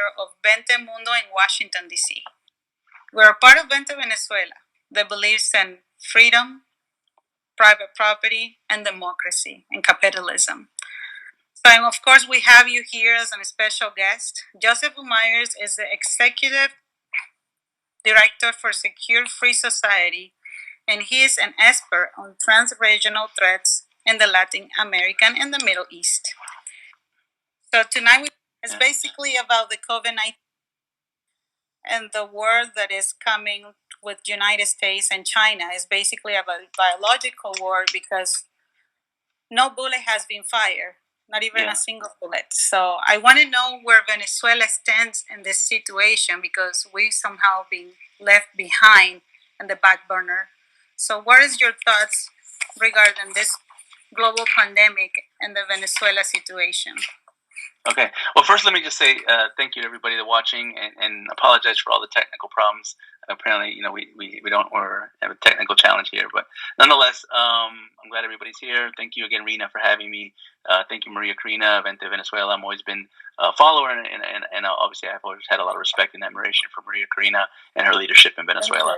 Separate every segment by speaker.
Speaker 1: founder of Vente Mundo in Washington, D.C. We're a part of Vente Venezuela that believes in freedom, private property, and democracy and capitalism. So, of course, we have you here as a special guest. Joseph Humire is the executive director for Secure Free Society, and he is an expert on trans-regional threats in the Latin American and the Middle East. So tonight is basically about the COVID-19 and the war that is coming with United States and China. Is basically about biological war because no bullet has been fired, not even a single bullet. So I want to know where Venezuela stands in this situation because we've somehow been left behind in the back burner. So what is your thoughts regarding this global pandemic and the Venezuela situation?
Speaker 2: Okay. Well, first, let me just say thank you to everybody that's watching, and apologize for all the technical problems. Apparently, we don't have a technical challenge here, but nonetheless, I'm glad everybody's here. Thank you again, Rena, for having me. Thank you, Maria Karina, Vente Venezuela. I've always been a follower, and obviously I've always had a lot of respect and admiration for Maria Karina and her leadership in Venezuela.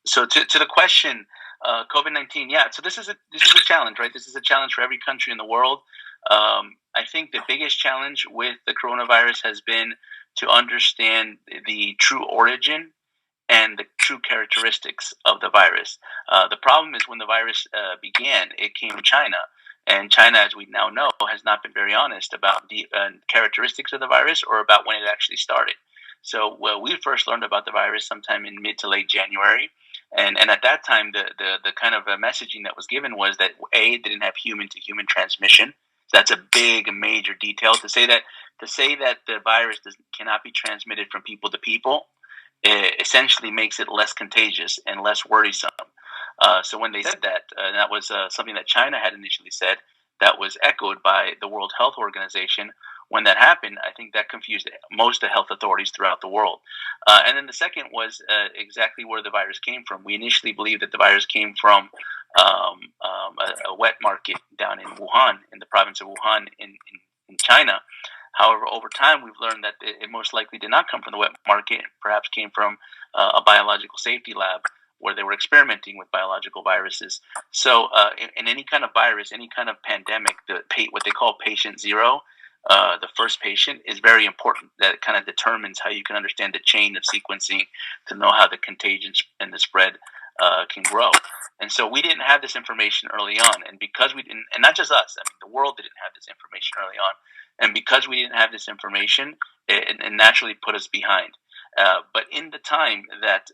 Speaker 2: So to the question, COVID-19, yeah. So this is a challenge, right? This is a challenge for every country in the world. I think the biggest challenge with the coronavirus has been to understand the true origin and the true characteristics of the virus. The problem is when the virus began, it came from China. And China, as we now know, has not been very honest about the characteristics of the virus or about when it actually started. So we first learned about the virus sometime in mid to late January. And at that time, the kind of messaging that was given was that, A, it didn't have human-to-human transmission. That's a big, major detail. To say that the virus cannot be transmitted from people to people, essentially makes it less contagious and less worrisome. So when they said that, and that was something that China had initially said, that was echoed by the World Health Organization. When that happened, I think that confused most of the health authorities throughout the world. And then the second was exactly where the virus came from. We initially believed that the virus came from a wet market down in Wuhan, in the province of Wuhan in China. However, over time, we've learned that it most likely did not come from the wet market. It perhaps came from a biological safety lab where they were experimenting with biological viruses. So in any kind of virus, any kind of pandemic, what they call patient zero, the first patient, is very important. That kind of determines how you can understand the chain of sequencing to know how the contagion and the spread can grow. And so we didn't have this information early on. And because we didn't, and not just us, I mean, the world didn't have this information early on. And because we didn't have this information, it naturally put us behind. But in the time that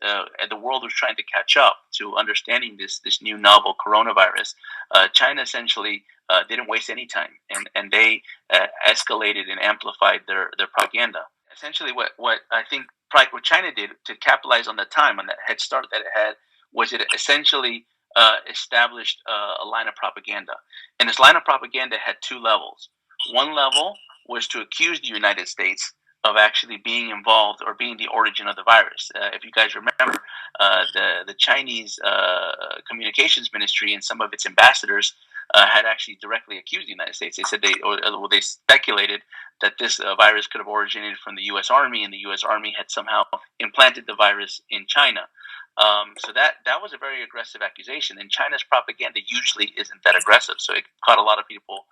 Speaker 2: the world was trying to catch up to understanding this new novel coronavirus, China essentially didn't waste any time, and they escalated and amplified their propaganda. Essentially, what I think what China did to capitalize on the time, on that head start that it had, was it essentially established a line of propaganda. And this line of propaganda had two levels. One level was to accuse the United States of actually being involved or being the origin of the virus. If you guys remember, the Chinese communications ministry and some of its ambassadors had actually directly accused the United States. They said they speculated that this virus could have originated from the U.S. Army, and the U.S. Army had somehow implanted the virus in China. So that was a very aggressive accusation, and China's propaganda usually isn't that aggressive, so it caught a lot of people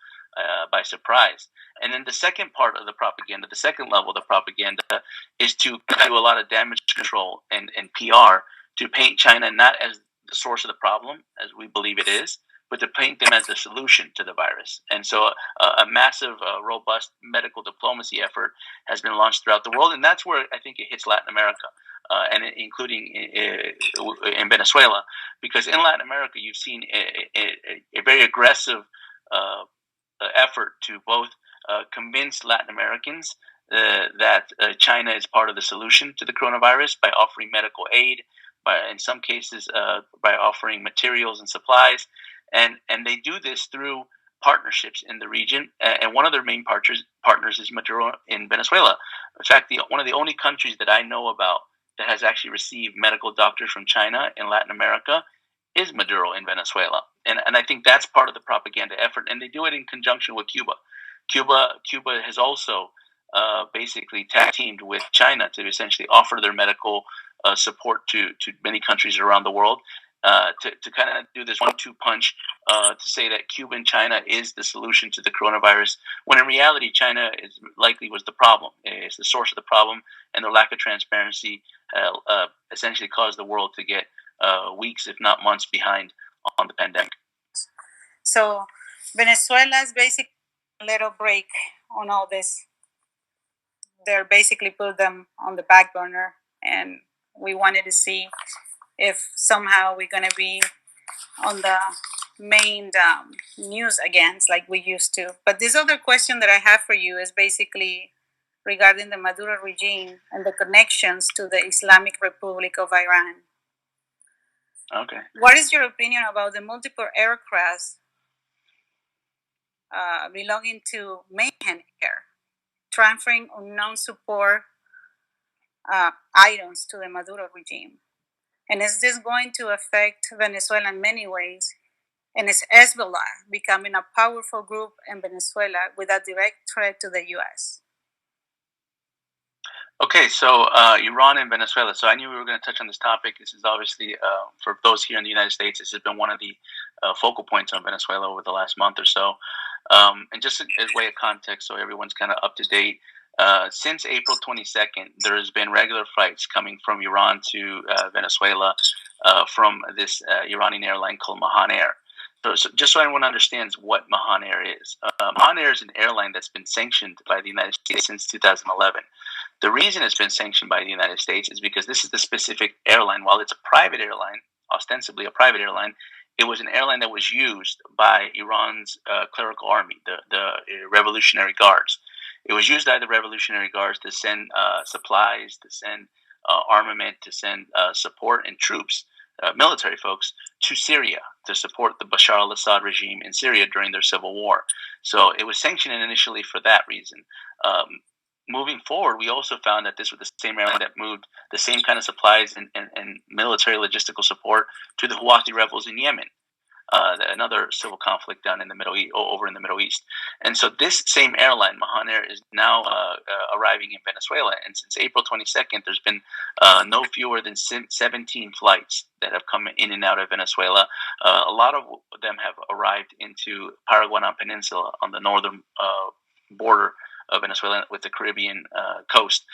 Speaker 2: by surprise. And then the second part of the propaganda, the second level of the propaganda, is to do a lot of damage control and PR to paint China not as the source of the problem, as we believe it is, but to paint them as the solution to the virus. And so a massive, robust medical diplomacy effort has been launched throughout the world, and that's where I think it hits Latin America, and including in Venezuela, because in Latin America you've seen a very aggressive effort to both convince Latin Americans that China is part of the solution to the coronavirus by offering medical aid, in some cases by offering materials and supplies, and they do this through partnerships in the region. And one of their main partners is Maduro in Venezuela. In fact, one of the only countries that I know about that has actually received medical doctors from China in Latin America is Maduro in Venezuela. And I think that's part of the propaganda effort. And they do it in conjunction with Cuba. Cuba has also basically tag teamed with China to essentially offer their medical support to many countries around the world. To kind of do this 1-2 punch to say that Cuba and China is the solution to the coronavirus, when in reality China is likely was the problem. It's the source of the problem, and the lack of transparency essentially caused the world to get weeks, if not months, behind on the pandemic.
Speaker 1: So Venezuela is basically a little break on all this. They're basically put them on the back burner, and we wanted to see if somehow we're going to be on the main news again, like we used to. But this other question that I have for you is basically regarding the Maduro regime and the connections to the Islamic Republic of Iran.
Speaker 2: Okay.
Speaker 1: What is your opinion about the multiple aircrafts belonging to Mayhem Air transferring unknown support items to the Maduro regime? And is this going to affect Venezuela in many ways? And is Hezbollah becoming a powerful group in Venezuela with a direct threat to the U.S.?
Speaker 2: Okay, so Iran and Venezuela. So I knew we were going to touch on this topic. This is obviously, for those here in the United States, this has been one of the focal points on Venezuela over the last month or so. And just as way of context, so everyone's kind of up to date, since April 22nd, there has been regular flights coming from Iran to Venezuela from this Iranian airline called Mahan Air. So just so everyone understands what Mahan Air is. Mahan Air is an airline that's been sanctioned by the United States since 2011. The reason it's been sanctioned by the United States is because this is the specific airline. While it's a private airline, ostensibly a private airline, it was an airline that was used by Iran's clerical army, the Revolutionary Guards. It was used by the Revolutionary Guards to send supplies, to send armament, to send support and troops, military folks, to Syria to support the Bashar al-Assad regime in Syria during their civil war. So it was sanctioned initially for that reason. Moving forward, we also found that this was the same airline that moved the same kind of supplies and military logistical support to the Houthi rebels in Yemen, another civil conflict down in the Middle East, over in the Middle East. And so this same airline, Mahan Air, is now arriving in Venezuela. And since April 22nd, there's been no fewer than 17 flights that have come in and out of Venezuela. A lot of them have arrived into Paraguanan Peninsula on the northern border of Venezuela with the Caribbean coast.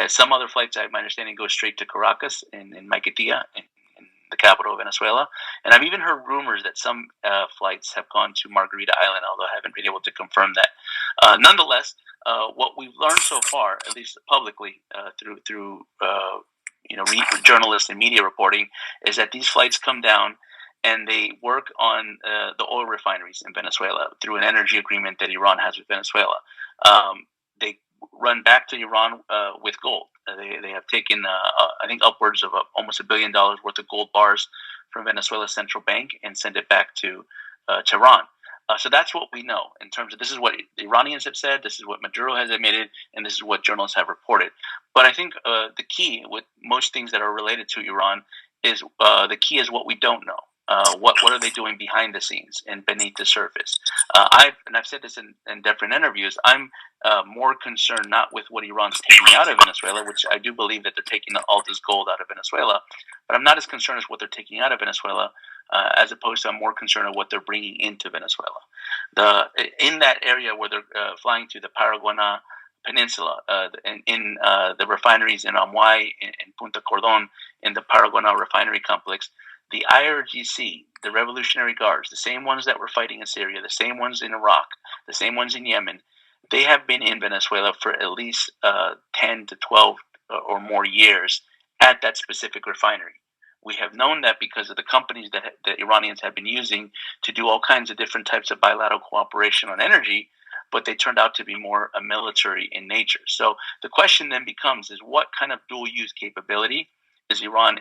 Speaker 2: Some other flights, my understanding, go straight to Caracas in Maiquetía, in the capital of Venezuela. And I've even heard rumors that some flights have gone to Margarita Island, although I haven't been able to confirm that. Nonetheless, what we've learned so far, at least publicly through journalists and media reporting, is that these flights come down and they work on the oil refineries in Venezuela through an energy agreement that Iran has with Venezuela. They run back to Iran with gold. They have taken, I think, upwards of almost $1 billion worth of gold bars from Venezuela's central bank and send it back to Tehran. So that's what we know in terms of, this is what the Iranians have said, this is what Maduro has admitted, and this is what journalists have reported. But I think the key with most things that are related to Iran is the key is what we don't know. What are they doing behind the scenes and beneath the surface? I've said this in different interviews. I'm more concerned not with what Iran's taking out of Venezuela, which I do believe that they're taking all this gold out of Venezuela, but I'm not as concerned as what they're taking out of Venezuela, as opposed to I'm more concerned of what they're bringing into Venezuela. In that area where they're flying to the Paraguaná Peninsula, in the refineries in Amuay, in Punta Cordon, in the Paraguaná refinery complex, the IRGC, the Revolutionary Guards, the same ones that were fighting in Syria, the same ones in Iraq, the same ones in Yemen, they have been in Venezuela for at least 10 to 12 or more years at that specific refinery. We have known that because of the companies that the Iranians have been using to do all kinds of different types of bilateral cooperation on energy, but they turned out to be more military in nature. So the question then becomes is what kind of dual-use capability is Iran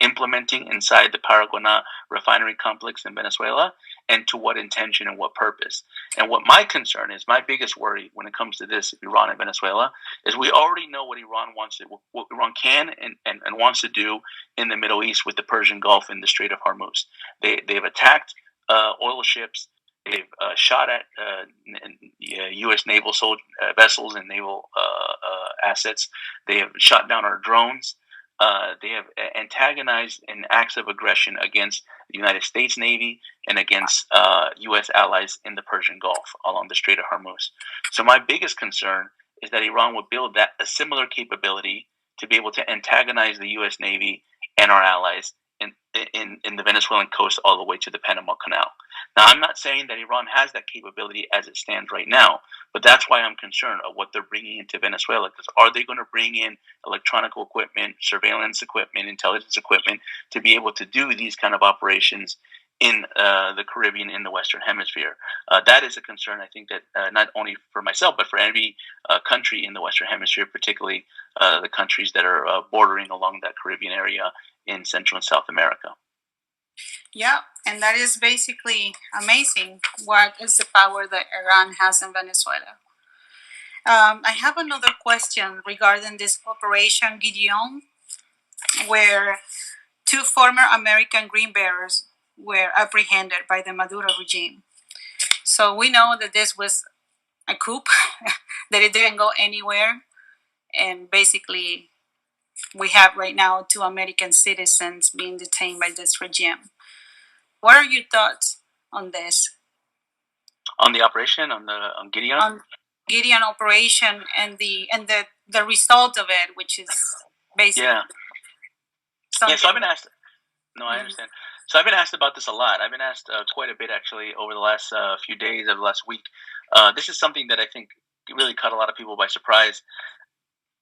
Speaker 2: implementing inside the Paraguaná refinery complex in Venezuela, and to what intention and what purpose? And what my concern is, my biggest worry when it comes to this, Iran and Venezuela, is we already know what Iran wants, what Iran can and wants to do in the Middle East with the Persian Gulf and the Strait of Hormuz. They've attacked oil ships. They've shot at U.S. naval vessels and naval assets. They have shot down our drones. They have antagonized in acts of aggression against the United States Navy and against U.S. allies in the Persian Gulf along the Strait of Hormuz. So my biggest concern is that Iran would build a similar capability to be able to antagonize the U.S. Navy and our allies in the Venezuelan coast all the way to the Panama Canal. Now, I'm not saying that Iran has that capability as it stands right now, but that's why I'm concerned of what they're bringing into Venezuela. Because are they going to bring in electronic equipment, surveillance equipment, intelligence equipment to be able to do these kind of operations in the Caribbean, in the Western Hemisphere? That is a concern, I think, that not only for myself, but for every country in the Western Hemisphere, particularly the countries that are bordering along that Caribbean area in Central and South America.
Speaker 1: Yeah, and that is basically amazing. What is the power that Iran has in Venezuela? I have another question regarding this Operation Gideon, where 2 former American Green Bearers were apprehended by the Maduro regime. So we know that this was a coup, that it didn't go anywhere, and basically we have right now 2 American citizens being detained by this regime. What are your thoughts on this?
Speaker 2: On the operation, on Gideon?
Speaker 1: On Gideon operation and the result of it, which is basically
Speaker 2: yeah. So I've been asked. No, I understand. So I've been asked about this a lot. I've been asked quite a bit actually over the last few days, over the last week. This is something that I think really caught a lot of people by surprise.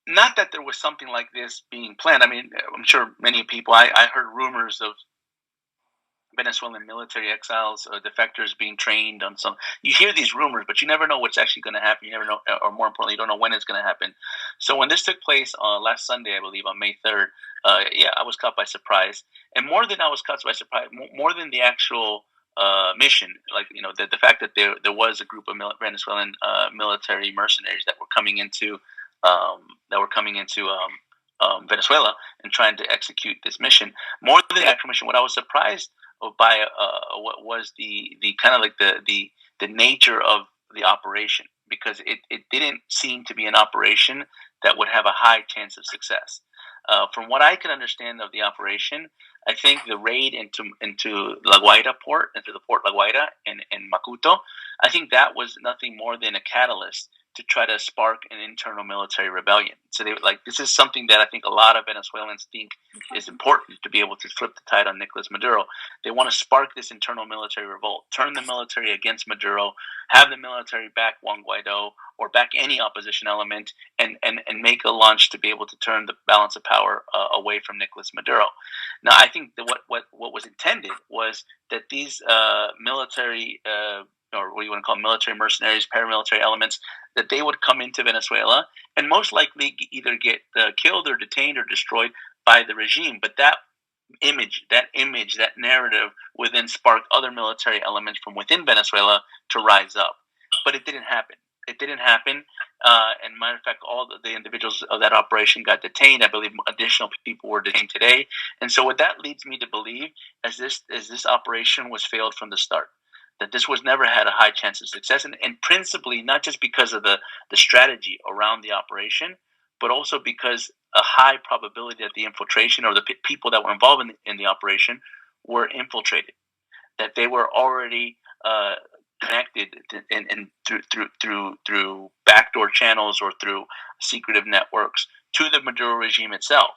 Speaker 2: Not that there was something like this being planned. I mean, I'm sure many people. I heard rumors of Venezuelan military exiles, defectors being trained on some. You hear these rumors, but you never know what's actually going to happen. You never know, or more importantly, you don't know when it's going to happen. So when this took place last Sunday, I believe on May 3rd, I was caught by surprise. And more than I was caught by surprise, more than the actual mission, like the fact that there was a group of Venezuelan military mercenaries that were coming into Venezuela and trying to execute this mission. More than the actual mission, what I was surprised by what was the kind of like the nature of the operation, because it didn't seem to be an operation that would have a high chance of success. From what I can understand of the operation, I think the raid into La Guaira port, into the port La Guaira in Macuto, I think that was nothing more than a catalyst to try to spark an internal military rebellion. So this is something that I think a lot of Venezuelans think is important to be able to flip the tide on Nicolas Maduro. They want to spark this internal military revolt, turn the military against Maduro, have the military back Juan Guaido or back any opposition element, and make a launch to be able to turn the balance of power away from Nicolas Maduro. Now, I think that what was intended was that these military or what you want to call military mercenaries, paramilitary elements, that they would come into Venezuela and most likely either get killed or detained or destroyed by the regime. But that image, that narrative would then spark other military elements from within Venezuela to rise up. But it didn't happen. And matter of fact, all the individuals of that operation got detained. I believe additional people were detained today. And so what that leads me to believe is this operation was failed from the start. That this was never had a high chance of success, and principally not just because of the strategy around the operation, but also because a high probability that the infiltration or the people that were involved in the operation were infiltrated, that they were already connected and through backdoor channels or through secretive networks to the Maduro regime itself.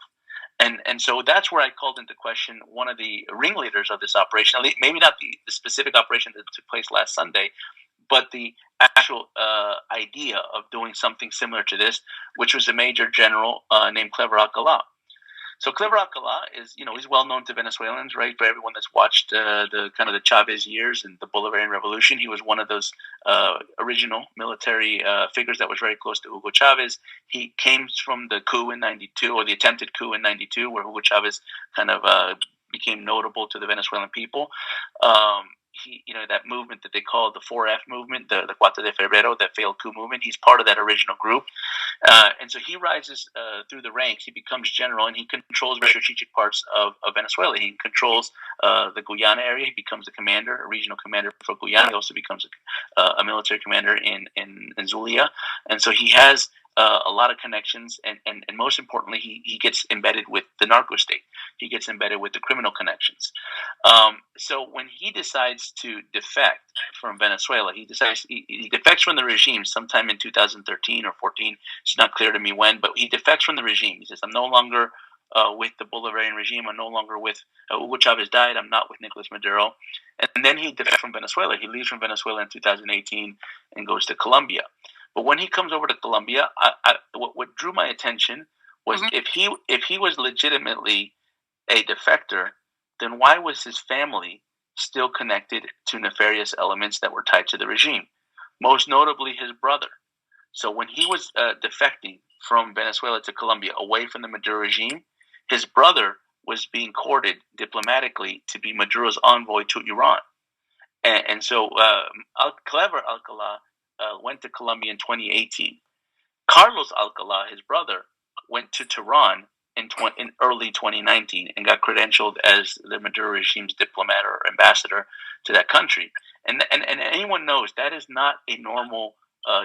Speaker 2: And so that's where I called into question one of the ringleaders of this operation, maybe not the specific operation that took place last Sunday, but the actual idea of doing something similar to this, which was a major general named Clever Alcalá. So Clever Alcalá is, he's well known to Venezuelans, right? For everyone that's watched the Chavez years and the Bolivarian Revolution, he was one of those original military figures that was very close to Hugo Chavez. He came from the coup in '92, or the attempted coup in '92, where Hugo Chavez kind of became notable to the Venezuelan people. that movement that they call the 4F movement, the Cuatro de Febrero, that failed coup movement. He's part of that original group. And so he rises through the ranks. He becomes general, and he controls very strategic parts of Venezuela. He controls the Guyana area. He becomes a commander, a regional commander for Guyana. He also becomes a military commander in Zulia. And so he has a lot of connections, and most importantly, he gets embedded with the narco state. He gets embedded with the criminal connections. So when he decides to defect from Venezuela, he defects from the regime sometime in 2013 or 14. It's not clear to me when, but he defects from the regime. He says, I'm no longer with the Bolivarian regime. I'm no longer with Hugo Chavez died. I'm not with Nicolas Maduro. And then he defects from Venezuela. He leaves from Venezuela in 2018 and goes to Colombia. But when he comes over to Colombia, what drew my attention was if he was legitimately a defector, then why was his family still connected to nefarious elements that were tied to the regime? Most notably, his brother. So when he was defecting from Venezuela to Colombia, away from the Maduro regime, his brother was being courted diplomatically to be Maduro's envoy to Iran. And so Clever Alcala went to Colombia in 2018. Carlos Alcala, his brother, went to Tehran in early 2019 and got credentialed as the Maduro regime's diplomat or ambassador to that country. And anyone knows that is not a normal.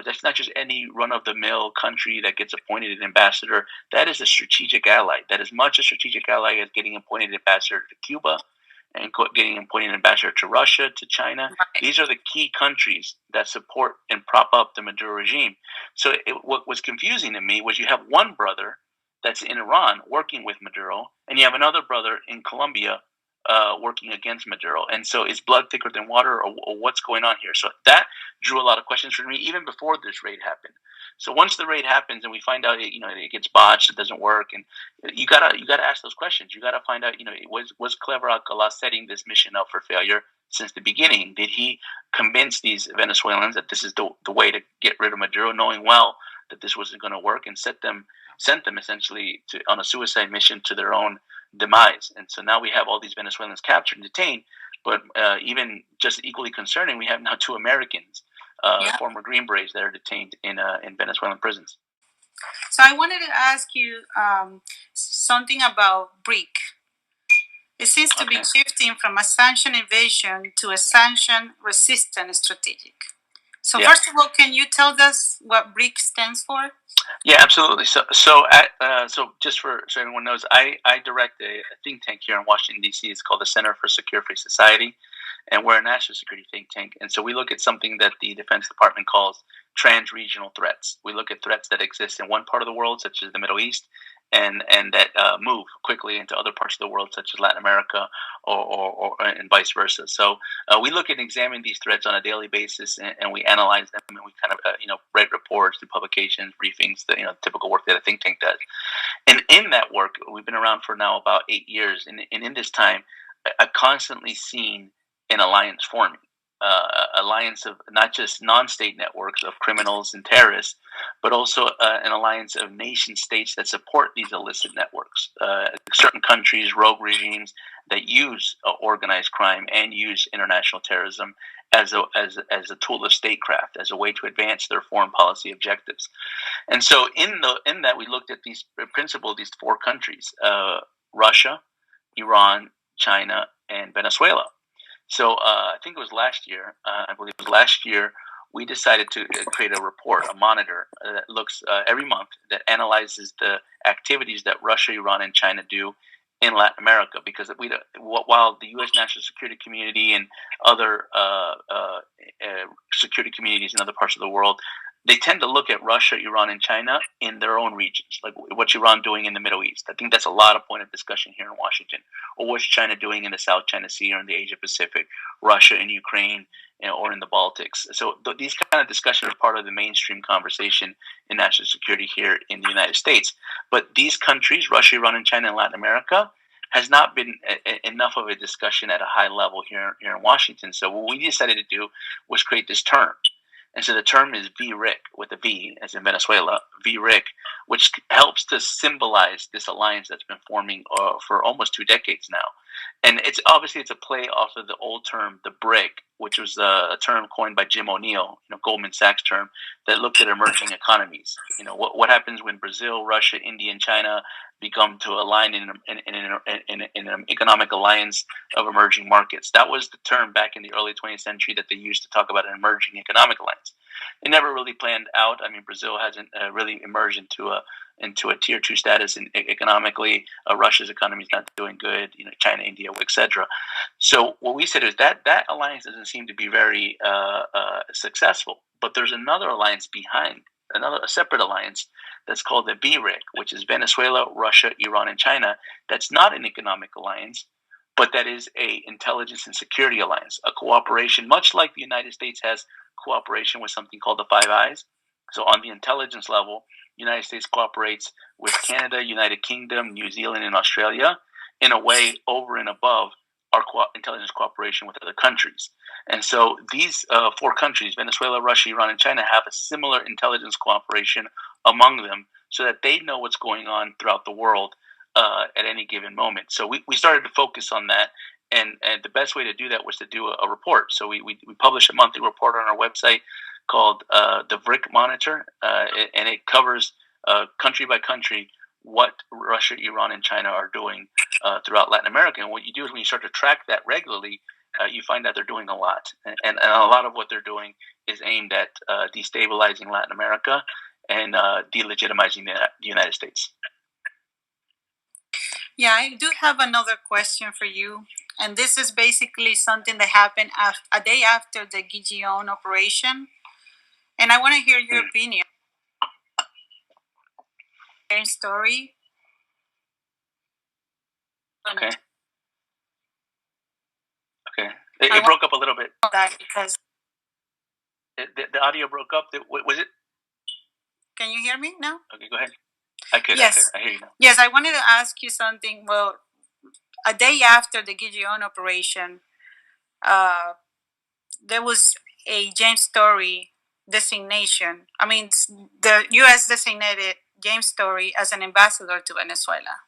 Speaker 2: That's not just any run-of-the-mill country that gets appointed an ambassador. That is a strategic ally. That is much a strategic ally as getting appointed ambassador to Cuba and getting appointed ambassador to Russia, to China. Right. These are the key countries that support and prop up the Maduro regime. So what was confusing to me was you have one brother that's in Iran working with Maduro, and you have another brother in Colombia working against Maduro. And so is blood thicker than water, or what's going on here? So that drew a lot of questions for me even before this raid happened. So once the raid happens and we find out, it gets botched, it doesn't work, and you gotta ask those questions. You gotta find out, was Clever Alcala setting this mission up for failure since the beginning? Did he convince these Venezuelans that this is the way to get rid of Maduro, knowing well that this wasn't going to work, and sent them essentially on a suicide mission to their own demise? And so now we have all these Venezuelans captured and detained, but even just equally concerning, we have now 2 Americans, former Green Berets, that are detained in Venezuelan prisons.
Speaker 1: So I wanted to ask you something about BRIC. It seems to be shifting from a sanction invasion to a sanction resistant strategic. So first of all, can you tell us what BRIC stands for?
Speaker 2: Yeah, absolutely. So just so everyone knows, I direct a think tank here in Washington, D.C. It's called the Center for Secure Free Society, and we're a national security think tank. And so we look at something that the Defense Department calls trans-regional threats. We look at threats that exist in one part of the world, such as the Middle East, and that move quickly into other parts of the world, such as Latin America, or and vice versa. So we look and examine these threats on a daily basis, and we analyze them, and we kind of write reports, do publications, briefings, the typical work that a think tank does. And in that work, we've been around for now about 8 years, and in this time, I've constantly seen an alliance forming. Alliance of not just non-state networks of criminals and terrorists, but also an alliance of nation states that support these illicit networks. Certain countries, rogue regimes that use organized crime and use international terrorism as a tool of statecraft, as a way to advance their foreign policy objectives. And so in that, we looked at these 4 countries: Russia, Iran, China, and Venezuela. So I think it was last year, we decided to create a report, a monitor that looks every month, that analyzes the activities that Russia, Iran, and China do in Latin America. Because while the U.S. national security community and other security communities in other parts of the world, they tend to look at Russia, Iran, and China in their own regions, like what's Iran doing in the Middle East. I think that's a lot of point of discussion here in Washington. Or what's China doing in the South China Sea or in the Asia Pacific, Russia in Ukraine, or in the Baltics. So these kind of discussions are part of the mainstream conversation in national security here in the United States. But these countries, Russia, Iran, and China, and Latin America, has not been enough of a discussion at a high level here in Washington. So what we decided to do was create this term. And so the term is BRIC, with a V, as in Venezuela, BRIC, which helps to symbolize this alliance that's been forming for almost 2 decades now. And it's obviously it's a play off of the old term, the BRIC, which was a term coined by Jim O'Neill, Goldman Sachs term, that looked at emerging economies. What happens when Brazil, Russia, India, and China become to align in an economic alliance of emerging markets. That was the term back in the early 20th century that they used to talk about an emerging economic alliance. It never really planned out. I mean, Brazil hasn't really emerged into a tier 2 status economically. Russia's economy is not doing good. China, India, etc. So what we said is that alliance doesn't seem to be very successful. But there's another alliance behind, a separate alliance that's called the BRIC, which is Venezuela, Russia, Iran, and China. That's not an economic alliance, but that is a intelligence and security alliance, a cooperation, much like the United States has cooperation with something called the Five Eyes. So on the intelligence level, the United States cooperates with Canada, United Kingdom, New Zealand, and Australia in a way over and above our intelligence cooperation with other countries. And so these 4 countries, Venezuela, Russia, Iran, and China, have a similar intelligence cooperation among them so that they know what's going on throughout the world at any given moment. So we started to focus on that. And the best way to do that was to do a report. So we publish a monthly report on our website called the BRIC Monitor, and it covers country by country what Russia, Iran, and China are doing throughout Latin America. And what you do is when you start to track that regularly, you find that they're doing a lot. And a lot of what they're doing is aimed at destabilizing Latin America and delegitimizing the United States.
Speaker 1: Yeah, I do have another question for you. And this is basically something that happened a day after the Gideon operation. And I want to hear your opinion. Story.
Speaker 2: Okay. It broke up a little bit.
Speaker 1: That because
Speaker 2: the audio broke up. Was it?
Speaker 1: Can you hear me now?
Speaker 2: Okay, go ahead. I could.
Speaker 1: Yes.
Speaker 2: I hear you now.
Speaker 1: Yes, I wanted to ask you something. Well, a day after the Gideon operation, there was a James Story designation. I mean, the U.S. designated James Story as an ambassador to Venezuela.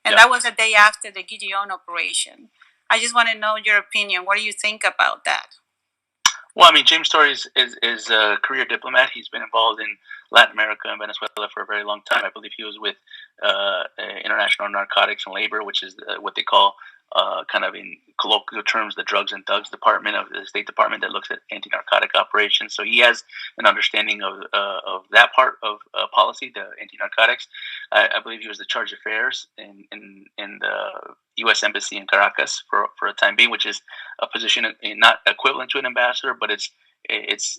Speaker 1: And that was a day after the Gideon operation. I just want to know your opinion. What do you think about that?
Speaker 2: Well, I mean, James Story is a career diplomat. He's been involved in Latin America and Venezuela for a very long time. I believe he was with International Narcotics and Labor, which is what they call, kind of in colloquial terms, the Drugs and Thugs Department of the State Department that looks at anti-narcotic operations. So he has an understanding of that part of policy, the anti-narcotics. I believe he was the charge affairs in the U.S. Embassy in Caracas for a time being, which is a position not equivalent to an ambassador, but it's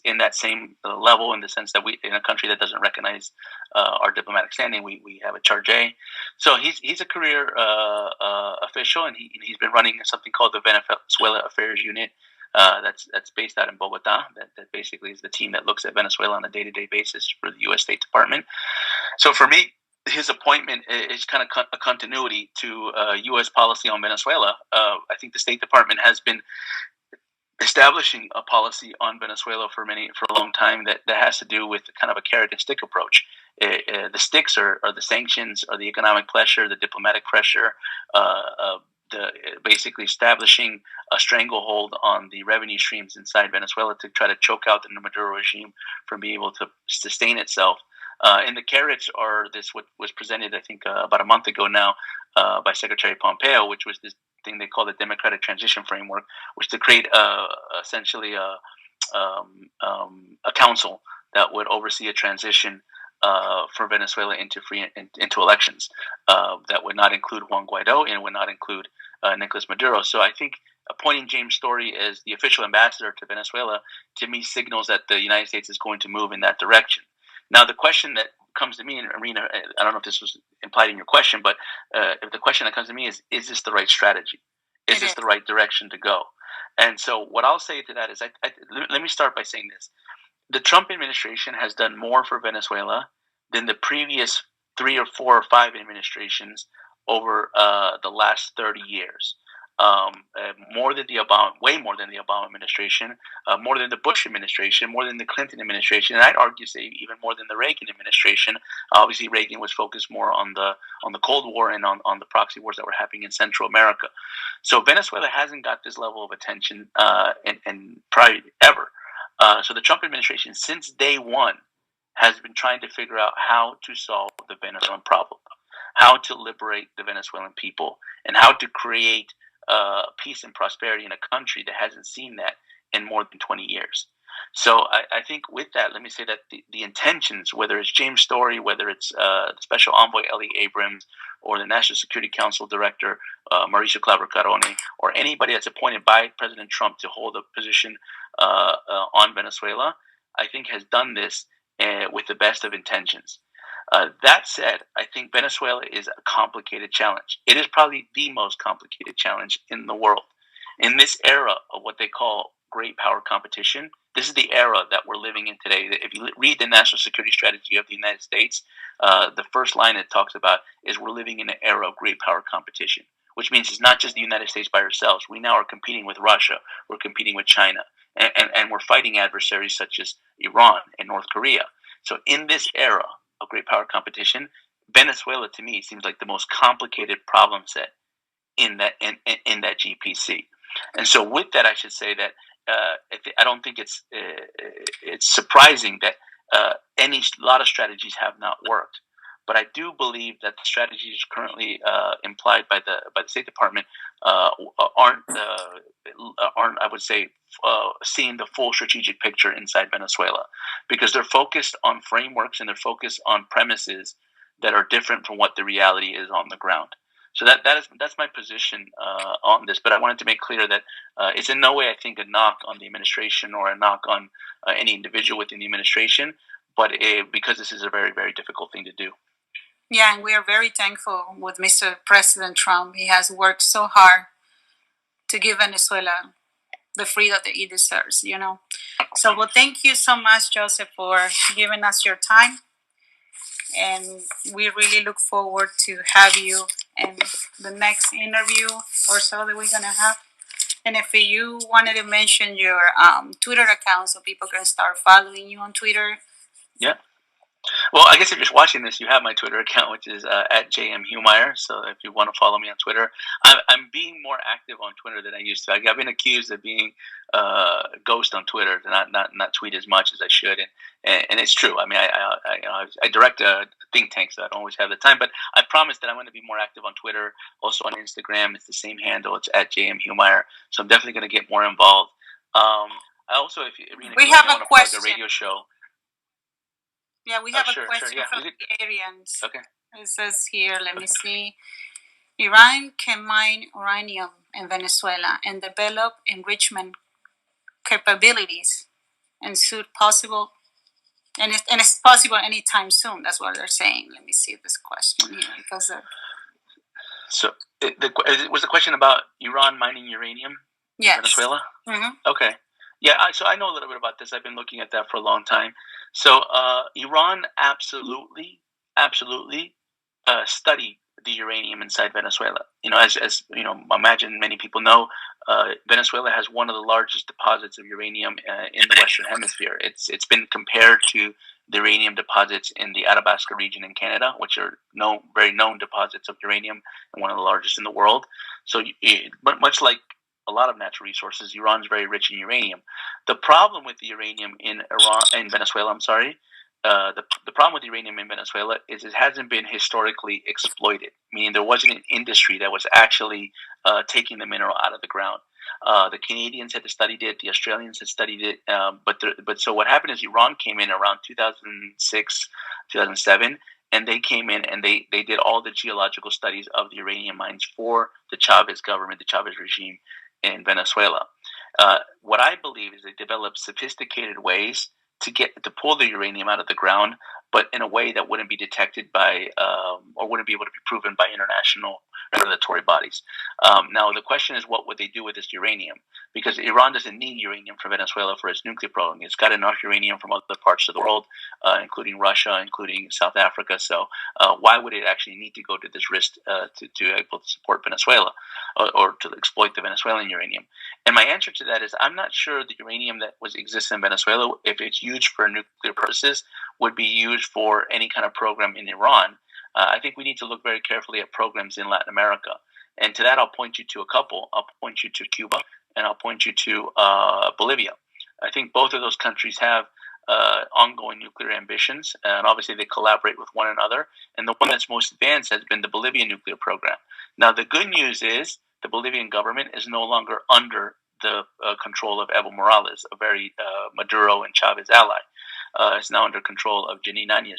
Speaker 2: in that same level in the sense that we, in a country that doesn't recognize our diplomatic standing, we have a charge A. So he's a career official, and he's been running something called the Venezuela Affairs Unit. That's based out in Bogota. That basically is the team that looks at Venezuela on a day-to-day basis for the U.S. State Department. So for me, his appointment is kind of a continuity to U.S. policy on Venezuela. I think the State Department has been establishing a policy on Venezuela for a long time that has to do with kind of a carrot and stick approach. The sticks are the sanctions, or the economic pressure, the diplomatic pressure, basically establishing a stranglehold on the revenue streams inside Venezuela to try to choke out the Maduro regime from being able to sustain itself. And the carrots are what was presented, I think, about a month ago now by Secretary Pompeo, which was this thing they call the Democratic Transition Framework, which to create essentially a council that would oversee a transition for Venezuela into elections that would not include Juan Guaido and would not include Nicolas Maduro. So I think appointing James Story as the official ambassador to Venezuela, to me, signals that the United States is going to move in that direction. Now, the question that comes to me, and Irina, I don't know if this was implied in your question, but if the question that comes to me is this the right strategy? Is this the right direction to go? And so what I'll say to that is, let me start by saying this. The Trump administration has done more for Venezuela than the previous 3 or 4 or 5 administrations over the last 30 years. more than way more than the Obama administration, more than the Bush administration, more than the Clinton administration, and I'd argue say even more than the Reagan administration. Obviously, Reagan was focused more on the Cold War and on the proxy wars that were happening in Central America. So Venezuela hasn't got this level of attention and probably ever. So the Trump administration, since day one, has been trying to figure out how to solve the Venezuelan problem, how to liberate the Venezuelan people, and how to create peace and prosperity in a country that hasn't seen that in more than 20 years. So I think with that, let me say that the intentions, whether it's James Story, whether it's the Special Envoy Ellie Abrams, or the National Security Council Director Mauricio Claver-Carone, or anybody that's appointed by President Trump to hold a position on Venezuela, I think has done this with the best of intentions. That said, I think Venezuela is a complicated challenge. It is probably the most complicated challenge in the world. In this era of what they call great power competition, this is the era that we're living in today. If you read the national security strategy of the United States, the first line it talks about is we're living in an era of great power competition, which means it's not just the United States by ourselves. We now are competing with Russia. We're competing with China. And we're fighting adversaries such as Iran and North Korea. So in this era of great power competition, Venezuela to me seems like the most complicated problem set in that GPC. And so with that, I should say that I don't think it's surprising that a lot of strategies have not worked. But I do believe that the strategies currently implied by the State Department aren't I would say seeing the full strategic picture inside Venezuela, because they're focused on frameworks and they're focused on premises that are different from what the reality is on the ground. So that's my position on this. But I wanted to make clear that it's in no way, I think, a knock on the administration or a knock on any individual within the administration, but because this is a very, very difficult thing to do.
Speaker 1: Yeah, and we are very thankful with Mr. President Trump. He has worked so hard to give Venezuela the freedom that it deserves, you know. So, well, thank you so much, Joseph, for giving us your time. And we really look forward to have you in the next interview or so that we're going to have. And if you wanted to mention your Twitter account so people can start following you on Twitter.
Speaker 2: Yeah. Well, I guess if you're watching this, you have my Twitter account, which is at @JMHumire. So if you want to follow me on Twitter, I'm being more active on Twitter than I used to. I've been accused of being a ghost on Twitter, not tweet as much as I should, and it's true. I mean, I direct a think tank, so I don't always have the time. But I promise that I'm going to be more active on Twitter. Also on Instagram, it's the same handle. It's @JMHumire. So I'm definitely going to get more involved. I also, if you
Speaker 1: have a question.
Speaker 2: A radio show.
Speaker 1: Yeah, we have a question from
Speaker 2: the
Speaker 1: Gideons.
Speaker 2: Okay.
Speaker 1: It says here, let me see. Iran can mine uranium in Venezuela and develop enrichment capabilities and it's possible anytime soon. That's what they're saying. Let me see this question here because
Speaker 2: so was the question about Iran mining uranium in Venezuela?
Speaker 1: Mm-hmm.
Speaker 2: Okay. Yeah, so I know a little bit about this. I've been looking at that for a long time. So Iran absolutely study the uranium inside Venezuela. You know, as you know, imagine many people know, Venezuela has one of the largest deposits of uranium in the Western Hemisphere. It's been compared to the uranium deposits in the Athabasca region in Canada, which are very known deposits of uranium and one of the largest in the world. So, but much like a lot of natural resources, Iran is very rich in uranium. The problem with the uranium in Venezuela, the problem with uranium in Venezuela is it hasn't been historically exploited, meaning there wasn't an industry that was actually taking the mineral out of the ground. The Canadians had studied it, the Australians had studied it, but so what happened is Iran came in around 2006, 2007, and they came in and they did all the geological studies of the uranium mines for the Chavez government, the Chavez regime in Venezuela. What I believe is they developed sophisticated ways to pull the uranium out of the ground, but in a way that wouldn't be detected by or wouldn't be able to be proven by international regulatory bodies. Now, the question is, what would they do with this uranium? Because Iran doesn't need uranium from Venezuela for its nuclear program. It's got enough uranium from other parts of the world, including Russia, including South Africa. So why would it actually need to go to this risk to be able to support Venezuela or to exploit the Venezuelan uranium? And my answer to that is, I'm not sure the uranium that exists in Venezuela, if it's used for nuclear purposes, would be used for any kind of program in Iran. I think we need to look very carefully at programs in Latin America. And to that, I'll point you to a couple. I'll point you to Cuba, and I'll point you to Bolivia. I think both of those countries have ongoing nuclear ambitions, and obviously they collaborate with one another. And the one that's most advanced has been the Bolivian nuclear program. Now, the good news is the Bolivian government is no longer under the control of Evo Morales, a very Maduro and Chavez ally. It's now under control of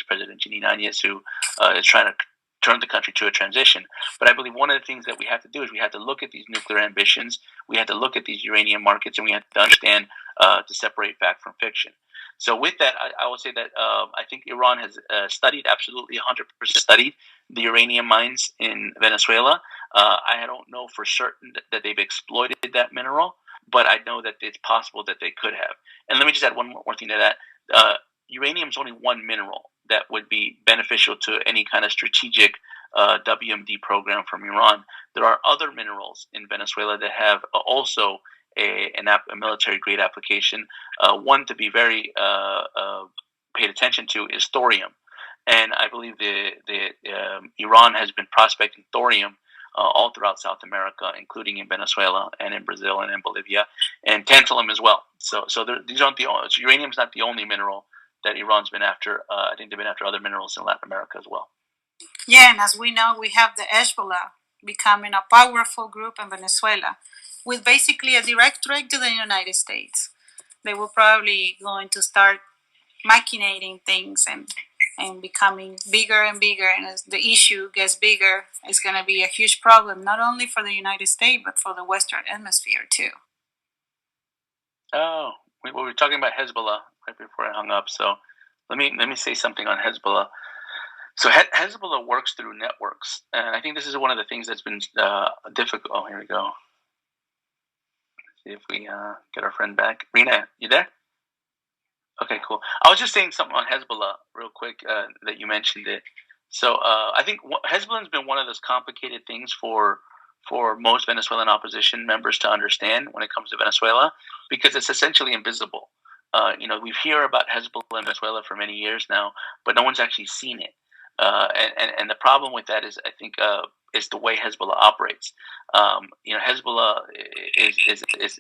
Speaker 2: President Ginny Yanez, who is trying to turn the country to a transition. But I believe one of the things that we have to do is we have to look at these nuclear ambitions, we have to look at these uranium markets, and we have to understand to separate fact from fiction. So with that, I would say that I think Iran has studied, absolutely 100% studied the uranium mines in Venezuela. I don't know for certain that they've exploited that mineral, but I know that it's possible that they could have. And let me just add one more thing to that. Uranium is only one mineral that would be beneficial to any kind of strategic WMD program from Iran. There are other minerals in Venezuela that have also a military grade application. One to be very paid attention to is thorium, and I believe Iran has been prospecting thorium all throughout South America, including in Venezuela and in Brazil and in Bolivia, and tantalum as well. So these aren't the only. So uranium is not the only mineral that Iran's been after. I think they've been after other minerals in Latin America as well.
Speaker 1: Yeah, and as we know, we have the Hezbollah becoming a powerful group in Venezuela with basically a direct threat to the United States. They will probably going to start machinating things and becoming bigger and bigger. And as the issue gets bigger, it's going to be a huge problem, not only for the United States, but for the Western Hemisphere too.
Speaker 2: Oh, we were talking about Hezbollah right before I hung up. So let me say something on Hezbollah. So Hezbollah works through networks, and I think this is one of the things that's been difficult. Oh, here we go. Let's see if we get our friend back. Rena, you there? Okay, cool. I was just saying something on Hezbollah real quick that you mentioned it. So I think Hezbollah has been one of those complicated things for most Venezuelan opposition members to understand when it comes to Venezuela, because it's essentially invisible. We hear about Hezbollah in Venezuela for many years now, but no one's actually seen it. And the problem with that is, I think, is the way Hezbollah operates. Hezbollah is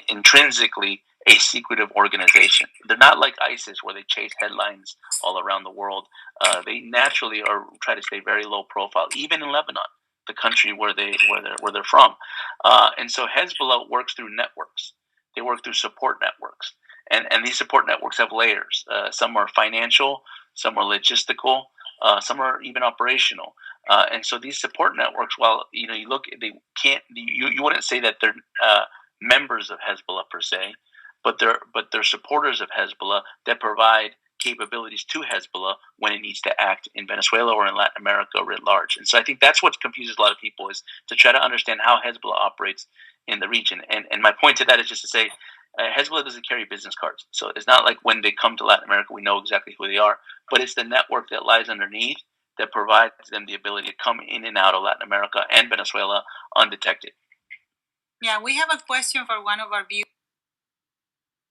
Speaker 2: intrinsically a secretive organization. They're not like ISIS, where they chase headlines all around the world. They naturally try to stay very low profile, even in Lebanon, the country where they're from. And so Hezbollah works through networks. They work through support networks, and these support networks have layers. Some are financial, some are logistical. Some are even operational, and so these support networks, while you look, they can't. You wouldn't say that they're members of Hezbollah per se, but they're supporters of Hezbollah that provide capabilities to Hezbollah when it needs to act in Venezuela or in Latin America writ large. And so I think that's what confuses a lot of people, is to try to understand how Hezbollah operates in the region. And my point to that is just to say, Hezbollah doesn't carry business cards. So it's not like when they come to Latin America, we know exactly who they are, but it's the network that lies underneath that provides them the ability to come in and out of Latin America and Venezuela undetected.
Speaker 1: Yeah, we have a question for one of our viewers.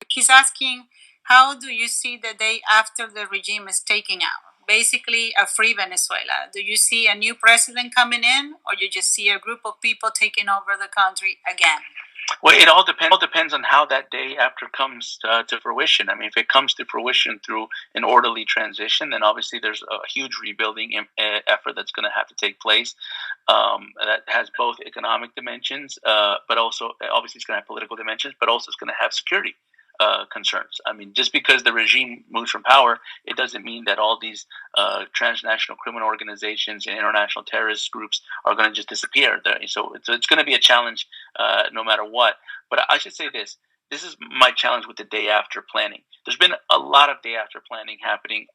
Speaker 1: He's asking, how do you see the day after the regime is taken out? Basically, a free Venezuela. Do you see a new president coming in, or you just see a group of people taking over the country again?
Speaker 2: Well, it all depends on how that day after comes to fruition. I mean, if it comes to fruition through an orderly transition, then obviously there's a huge rebuilding effort that's going to have to take place that has both economic dimensions, but also obviously it's going to have political dimensions, but also it's going to have security concerns. I mean, just because the regime moves from power, it doesn't mean that all these transnational criminal organizations and international terrorist groups are going to just disappear. So it's going to be a challenge no matter what. But I should say this. this is my challenge with the day after planning. There's been a lot of day after planning happening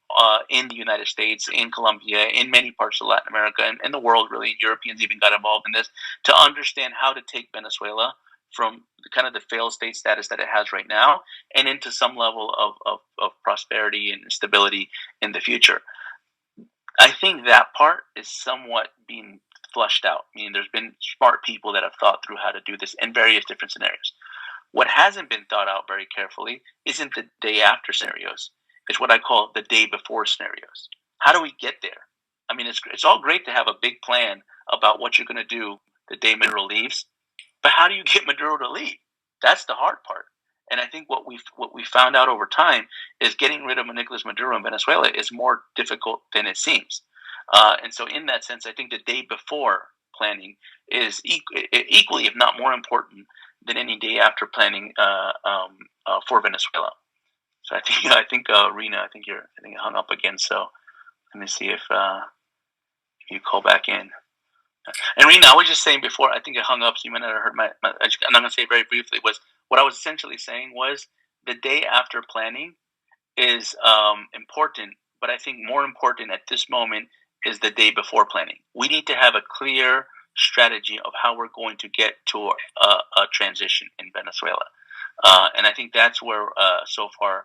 Speaker 2: in the United States, in Colombia, in many parts of Latin America, and the world, really. Europeans even got involved in this to understand how to take Venezuela from kind of the failed state status that it has right now and into some level of prosperity and stability in the future. I think that part is somewhat being flushed out. I mean, there's been smart people that have thought through how to do this in various different scenarios. What hasn't been thought out very carefully isn't the day after scenarios. It's what I call the day before scenarios. How do we get there? I mean, it's all great to have a big plan about what you're going to do the day Maduro leaves, but how do you get Maduro to leave? That's the hard part. And I think what we found out over time is getting rid of Nicolas Maduro in Venezuela is more difficult than it seems. And so in that sense, I think the day before planning is equally, if not more important than any day after planning for Venezuela. So I think Rena, I think you hung up again. So let me see if you call back in. And Rena, I was just saying before, I think I hung up, so you might not have heard and I'm going to say it very briefly, was what I was essentially saying was the day after planning is important, but I think more important at this moment is the day before planning. We need to have a clear strategy of how we're going to get to a transition in Venezuela. And I think that's where so far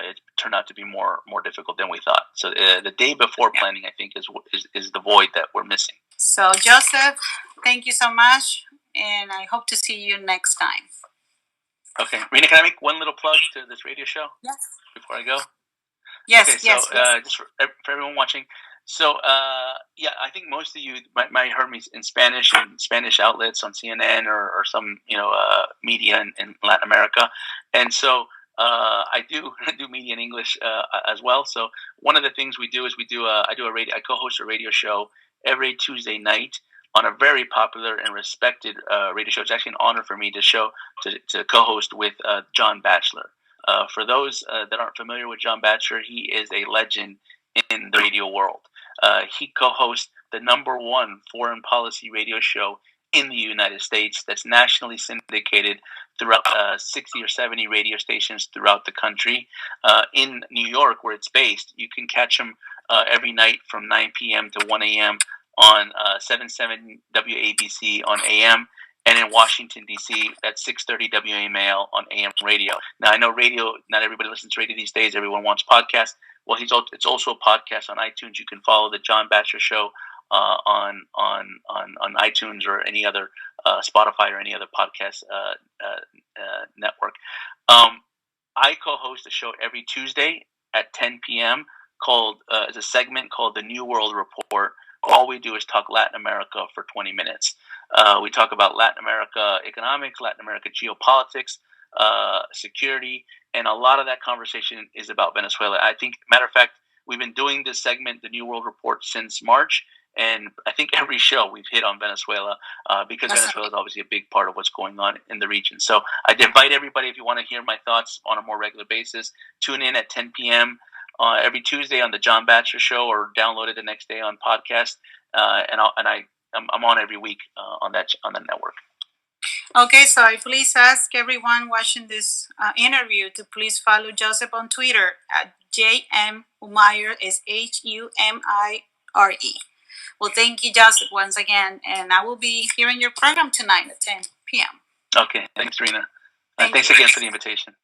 Speaker 2: it turned out to be more difficult than we thought. So the day before planning, I think, is the void that we're missing.
Speaker 1: So Joseph, thank you so much, and I hope to see you next time. Okay,
Speaker 2: Rena, can I make one little plug to this radio show?
Speaker 1: Yes.
Speaker 2: Before I go.
Speaker 1: Yes.
Speaker 2: Okay, so
Speaker 1: yes.
Speaker 2: Just for everyone watching. So yeah, I think most of you might heard me in Spanish and Spanish outlets on CNN or some media in Latin America, and so I do media in English as well. So one of the things we do is I co-host a radio show every Tuesday night on a very popular and respected radio show. It's actually an honor for me to co-host with John Batchelor. For those that aren't familiar with John Batchelor, he is a legend in the radio world. He co-hosts the #1 foreign policy radio show in the United States that's nationally syndicated throughout 60 or 70 radio stations throughout the country. In New York, where it's based, you can catch him every night from 9 p.m. to 1 a.m. on 77 WABC on AM, and in Washington, D.C., at 630 WAML on AM radio. Now, I know radio, not everybody listens to radio these days. Everyone wants podcasts. Well, it's also a podcast on iTunes. You can follow the John Batchelor Show on iTunes or any other Spotify or any other podcast network. I co-host a show every Tuesday at 10 p.m. called is a segment called the New World Report. All we do is talk Latin America for 20 minutes. We talk about Latin America economics, Latin America geopolitics, security, and a lot of that conversation is about Venezuela. I think, matter of fact, we've been doing this segment, the New World Report, since March, and I think every show we've hit on Venezuela because Venezuela is obviously a big part of what's going on in the region. So I'd invite everybody, if you want to hear my thoughts on a more regular basis, tune in at 10 p.m. Every Tuesday on the John Batchelor Show, or download it the next day on podcast. I'm on every week on the network.
Speaker 1: Okay, so I please ask everyone watching this interview to please follow Joseph on Twitter at JM Humire, is HUMIRE. Well, thank you, Joseph, once again, and I will be hearing your program tonight at 10 p.m.
Speaker 2: Okay, thanks, Rena. Thanks again for the invitation.